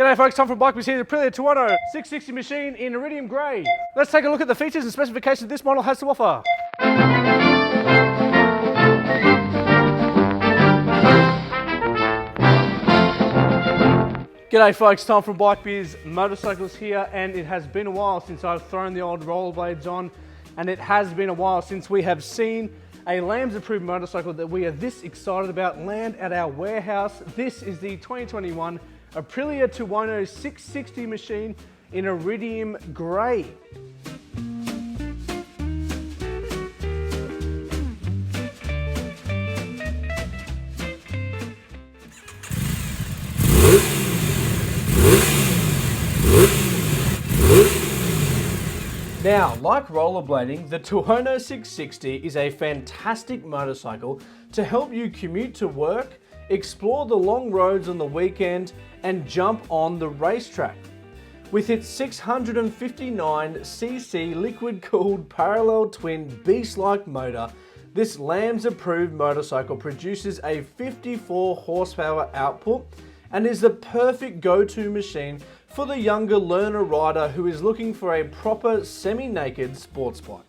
G'day folks, Tom from Bikebiz here, the Aprilia Tuono 660 machine in iridium grey. Let's take a look at the features and specifications this model has to offer. G'day folks, Tom from Bikebiz Motorcycles here, and it has been a while since I've thrown the old rollerblades on, and it has been a while since we have seen a LAMS approved motorcycle that we are this excited about land at our warehouse. This is the 2021 Aprilia Tuono 660 machine in iridium grey. Now, like rollerblading, the Tuono 660 is a fantastic motorcycle to help you commute to work, explore the long roads on the weekend, and jump on the racetrack. With its 659cc liquid-cooled parallel twin beast-like motor, this LAMS-approved motorcycle produces a 54 horsepower output and is the perfect go-to machine for the younger learner rider who is looking for a proper semi-naked sports bike.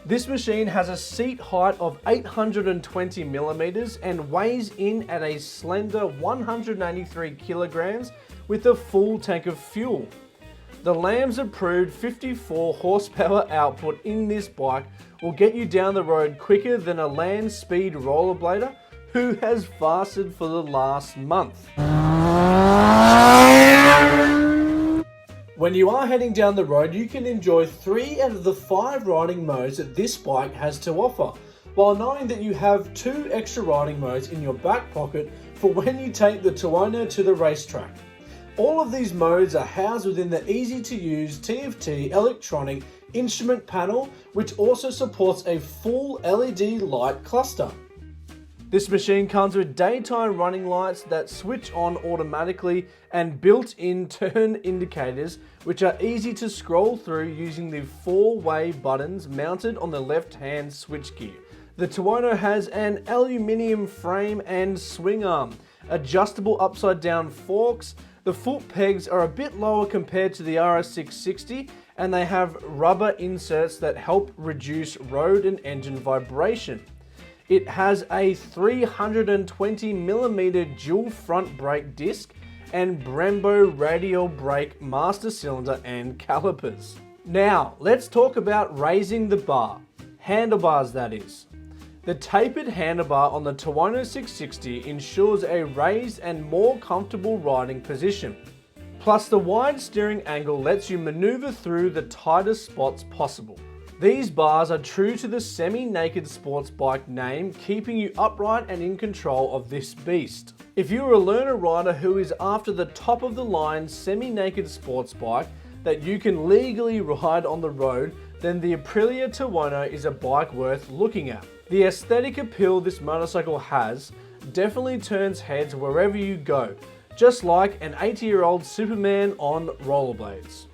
This machine has a seat height of 820 millimeters and weighs in at a slender 183 kilograms with a full tank of fuel. The LAMS approved 54 horsepower output in this bike will get you down the road quicker than a land speed rollerblader who has fasted for the last month. When you are heading down the road, you can enjoy 3 out of the 5 riding modes that this bike has to offer, while knowing that you have 2 extra riding modes in your back pocket for when you take the Tuono to the racetrack. All of these modes are housed within the easy-to-use TFT electronic instrument panel, which also supports a full LED light cluster. This machine comes with daytime running lights that switch on automatically and built-in turn indicators, which are easy to scroll through using the 4-way buttons mounted on the left-hand switchgear. The Tuono has an aluminium frame and swing arm, adjustable upside-down forks. The foot pegs are a bit lower compared to the RS660, and they have rubber inserts that help reduce road and engine vibration. It has a 320mm dual front brake disc and Brembo radial brake master cylinder and calipers. Now, let's talk about raising the bar. Handlebars, that is. The tapered handlebar on the Tuono 660 ensures a raised and more comfortable riding position. Plus, the wide steering angle lets you maneuver through the tightest spots possible. These bars are true to the semi-naked sports bike name, keeping you upright and in control of this beast. If you're a learner rider who is after the top of the line semi-naked sports bike that you can legally ride on the road, then the Aprilia Tuono is a bike worth looking at. The aesthetic appeal this motorcycle has definitely turns heads wherever you go, just like an 80-year-old Superman on rollerblades.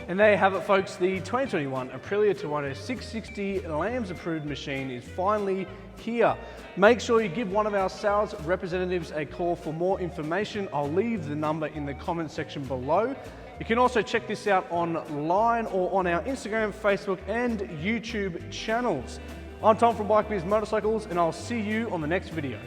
And there you have it folks, the 2021 Aprilia Tuono 660 LAMS approved machine is finally here. Make sure you give one of our sales representatives a call for more information. I'll leave the number in the comment section below. You can also check this out online or on our Instagram, Facebook and YouTube channels. I'm Tom from Bikebiz Motorcycles, and I'll see you on the next video.